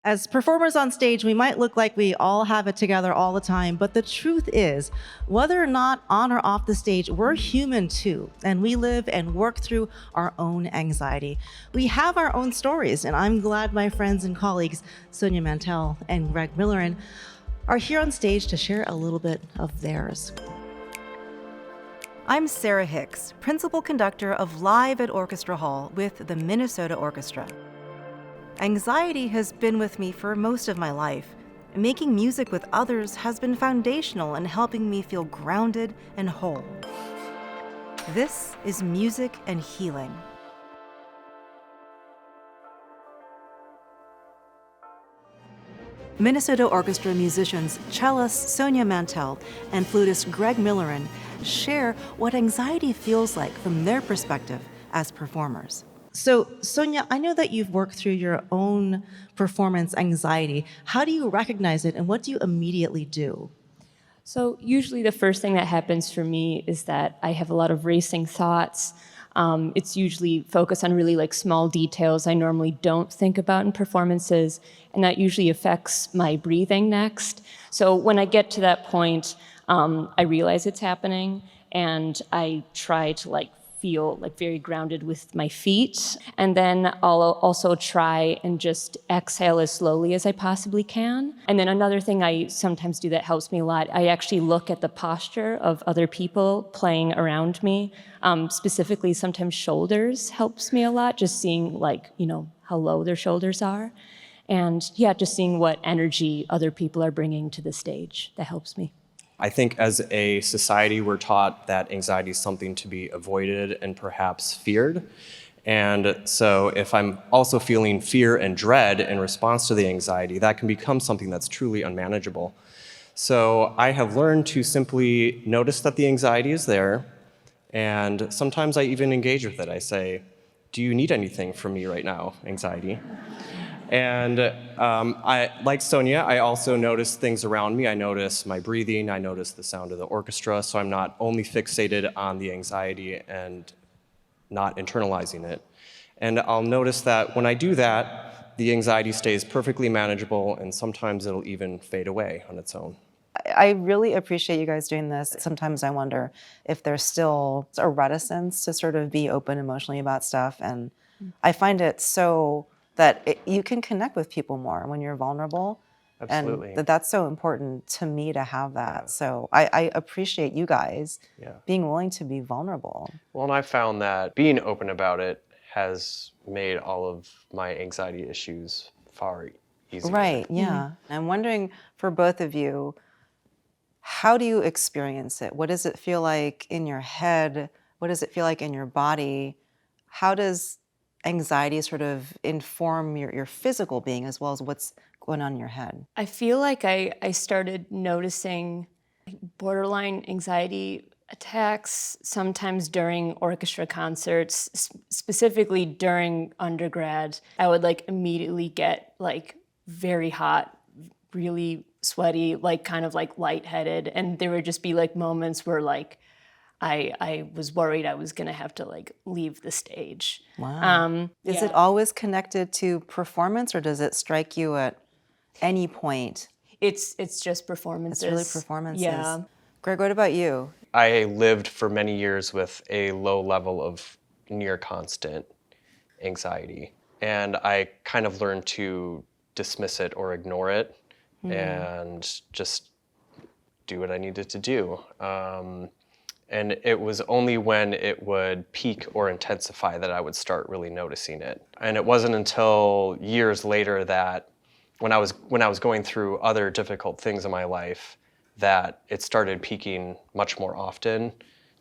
As performers on stage, we might look like we all have it together all the time, but the truth is, whether or not on or off the stage, we're human too, and we live and work through our own anxiety. We have our own stories, and I'm glad my friends and colleagues, Sonia Mantell and Greg Milliren, are here on stage to share a little bit of theirs. I'm Sarah Hicks, Principal Conductor of Live at Orchestra Hall with the Minnesota Orchestra. Anxiety has been with me for most of my life. Making music with others has been foundational in helping me feel grounded and whole. This is Music and Healing. Minnesota Orchestra musicians cellist Sonia Mantell and flutist Greg Milliren share what anxiety feels like from their perspective as performers. So, Sonia, I know that you've worked through your own performance anxiety. How do you recognize it, and what do you immediately do? So usually the first thing that happens for me is that I have a lot of racing thoughts. It's usually focused on really small details I normally don't think about in performances, and that usually affects my breathing next. So when I get to that point, I realize it's happening, and I try to feel very grounded with my feet. And then I'll also try and just exhale as slowly as I possibly can. And then another thing I sometimes do that helps me a lot, I actually look at the posture of other people playing around me. Specifically, sometimes shoulders helps me a lot, just seeing how low their shoulders are. And yeah, just seeing what energy other people are bringing to the stage. That helps me. I think as a society, we're taught that anxiety is something to be avoided and perhaps feared. And so if I'm also feeling fear and dread in response to the anxiety, that can become something that's truly unmanageable. So I have learned to simply notice that the anxiety is there, and sometimes I even engage with it. I say, "Do you need anything from me right now, anxiety?" And like Sonia, I also notice things around me. I notice my breathing, I notice the sound of the orchestra, so I'm not only fixated on the anxiety and not internalizing it. And I'll notice that when I do that, the anxiety stays perfectly manageable, and sometimes it'll even fade away on its own. I really appreciate you guys doing this. Sometimes I wonder if there's still a reticence to sort of be open emotionally about stuff, and I find it so that you can connect with people more when you're vulnerable. Absolutely. And that's so important to me to have that. Yeah. So I appreciate you guys being willing to be vulnerable. Well, and I found that being open about it has made all of my anxiety issues far easier. Right, yeah. I'm wondering for both of you, how do you experience it? What does it feel like in your head? What does it feel like in your body? How does anxiety sort of inform your physical being as well as what's going on in your head? I feel like I started noticing borderline anxiety attacks sometimes during orchestra concerts, specifically during undergrad. I would immediately get very hot, really sweaty, kind of lightheaded, and there would just be moments where I was worried I was gonna have to leave the stage. Wow. Is it always connected to performance, or does it strike you at any point? It's just performances. It's really performances. Yeah. Greg, what about you? I lived for many years with a low level of near constant anxiety, and I kind of learned to dismiss it or ignore it and just do what I needed to do. And it was only when it would peak or intensify that I would start really noticing it. And it wasn't until years later that when I was going through other difficult things in my life that it started peaking much more often,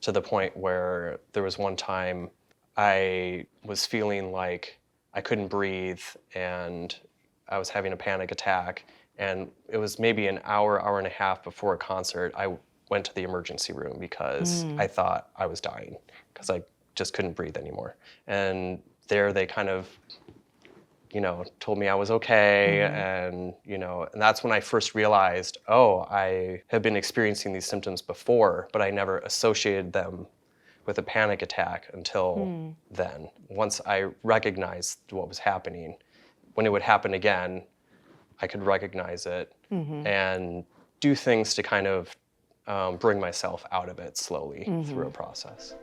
to the point where there was one time I was feeling like I couldn't breathe and I was having a panic attack. And it was maybe an hour and a half before a concert, I went to the emergency room because I thought I was dying because I just couldn't breathe anymore. And there they kind of, told me I was okay. And that's when I first realized, I had been experiencing these symptoms before, but I never associated them with a panic attack until then. Once I recognized what was happening, when it would happen again, I could recognize it and do things to kind of bring myself out of it slowly through a process.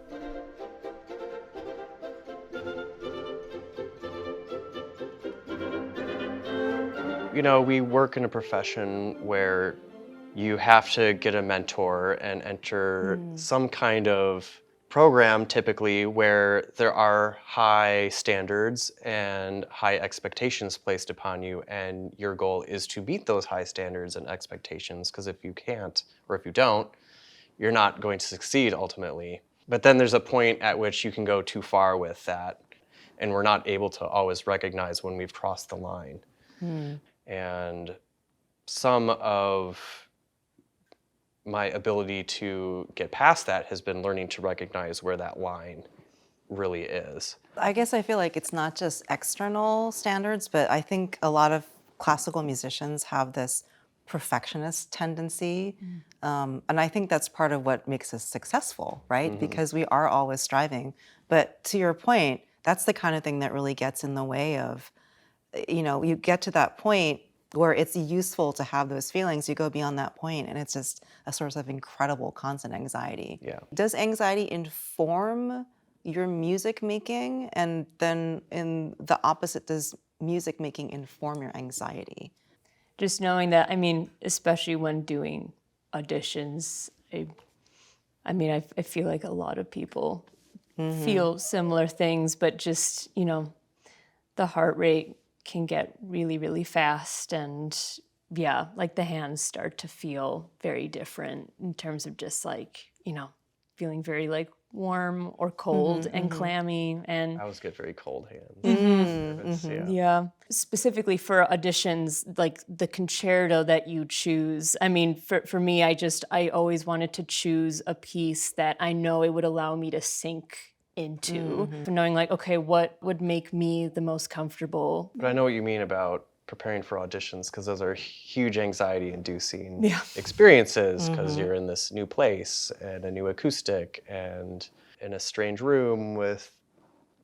You know, we work in a profession where you have to get a mentor and enter some kind of program typically where there are high standards and high expectations placed upon you, and your goal is to meet those high standards and expectations, because if you can't or if you don't, you're not going to succeed ultimately. But then there's a point at which you can go too far with that, and we're not able to always recognize when we've crossed the line. And some of my ability to get past that has been learning to recognize where that line really is. I guess I feel like it's not just external standards, but I think a lot of classical musicians have this perfectionist tendency. And I think that's part of what makes us successful, right? Because we are always striving. But to your point, that's the kind of thing that really gets in the way of, you know, you get to that point where it's useful to have those feelings, you go beyond that point, and it's just a source of incredible constant anxiety. Yeah. Does anxiety inform your music making? And then in the opposite, does music making inform your anxiety? Just knowing that, I mean, especially when doing auditions, I feel like a lot of people feel similar things, but just, you know, the heart rate can get really, really fast, and yeah, like the hands start to feel very different in terms of just like, you know, feeling very like warm or cold and clammy. And I always get very cold hands. yeah, specifically for auditions, like the concerto that you choose. I mean, for me, I always wanted to choose a piece that I know it would allow me to sink into, knowing like, okay, what would make me the most comfortable. But I know what you mean about preparing for auditions, because those are huge anxiety-inducing experiences, because you're in this new place and a new acoustic and in a strange room with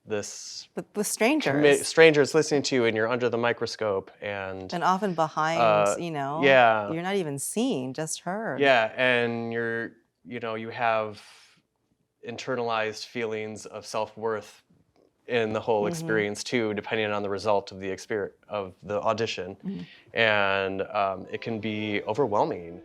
this With strangers. strangers listening to you, and you're under the microscope, and often behind, you know, you're not even seen, just heard. Yeah, and you have internalized feelings of self-worth in the whole experience too, depending on the result of the audition, and it can be overwhelming.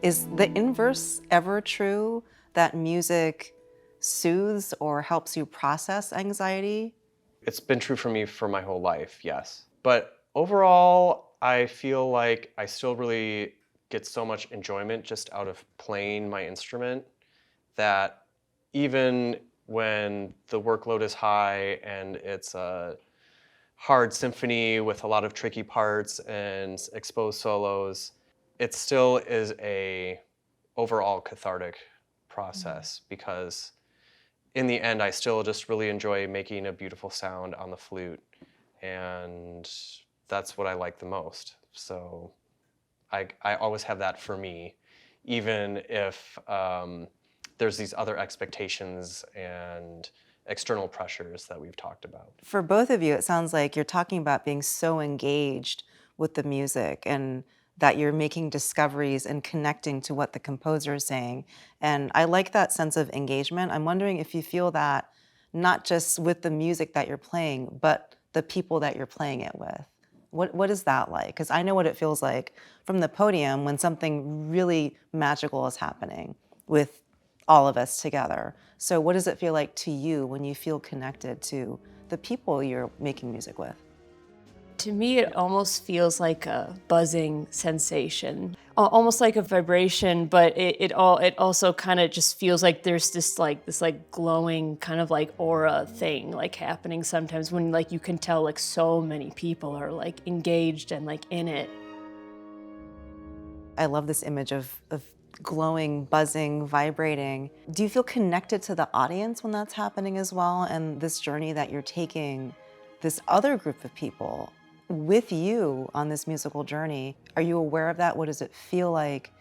Is the inverse ever true, that music soothes or helps you process anxiety? It's been true for me for my whole life, yes. But overall, I feel like I still really get so much enjoyment just out of playing my instrument that even when the workload is high and it's a hard symphony with a lot of tricky parts and exposed solos, it still is a overall cathartic process, because in the end, I still just really enjoy making a beautiful sound on the flute, and that's what I like the most. So I always have that for me, even if there's these other expectations and external pressures that we've talked about. For both of you, it sounds like you're talking about being so engaged with the music, and that you're making discoveries and connecting to what the composer is saying. And I like that sense of engagement. I'm wondering if you feel that not just with the music that you're playing, but the people that you're playing it with. What is that like? Because I know what it feels like from the podium when something really magical is happening with all of us together. So what does it feel like to you when you feel connected to the people you're making music with? To me, it almost feels like a buzzing sensation, almost like a vibration, but it also kind of just feels like there's this glowing kind of like aura thing like happening sometimes when like you can tell like so many people are like engaged and like in it. I love this image of glowing, buzzing, vibrating. Do you feel connected to the audience when that's happening as well? And this journey that you're taking this other group of people with you on this musical journey, are you aware of that? What does it feel like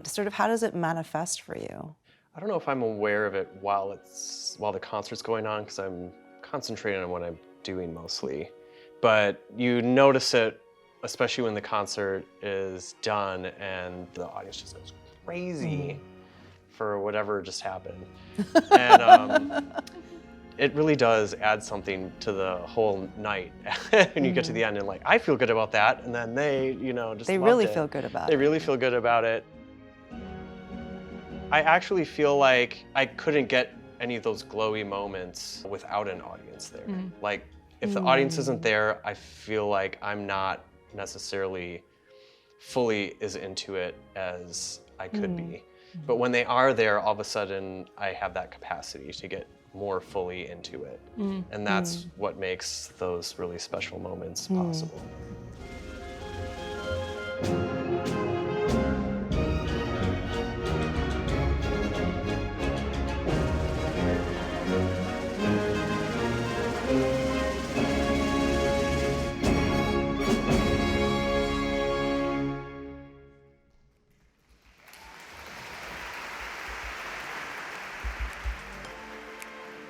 sort of how does it manifest for you? I don't know if I'm aware of it while the concert's going on, because I'm concentrating on what I'm doing mostly. But you notice it, especially when the concert is done and the audience just goes crazy for whatever just happened. And it really does add something to the whole night. When you get to the end and like, I feel good about that, and then they, just They loved really it. feel good about They it. really feel good about it. I actually feel like I couldn't get any of those glowy moments without an audience there. Like, if the audience isn't there, I feel like I'm not necessarily fully as into it as I could be. But when they are there, all of a sudden, I have that capacity to get more fully into it. And that's what makes those really special moments possible.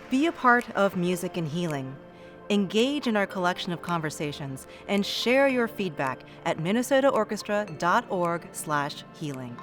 Be a part of Music and Healing. Engage in our collection of conversations and share your feedback at minnesotaorchestra.org/healing.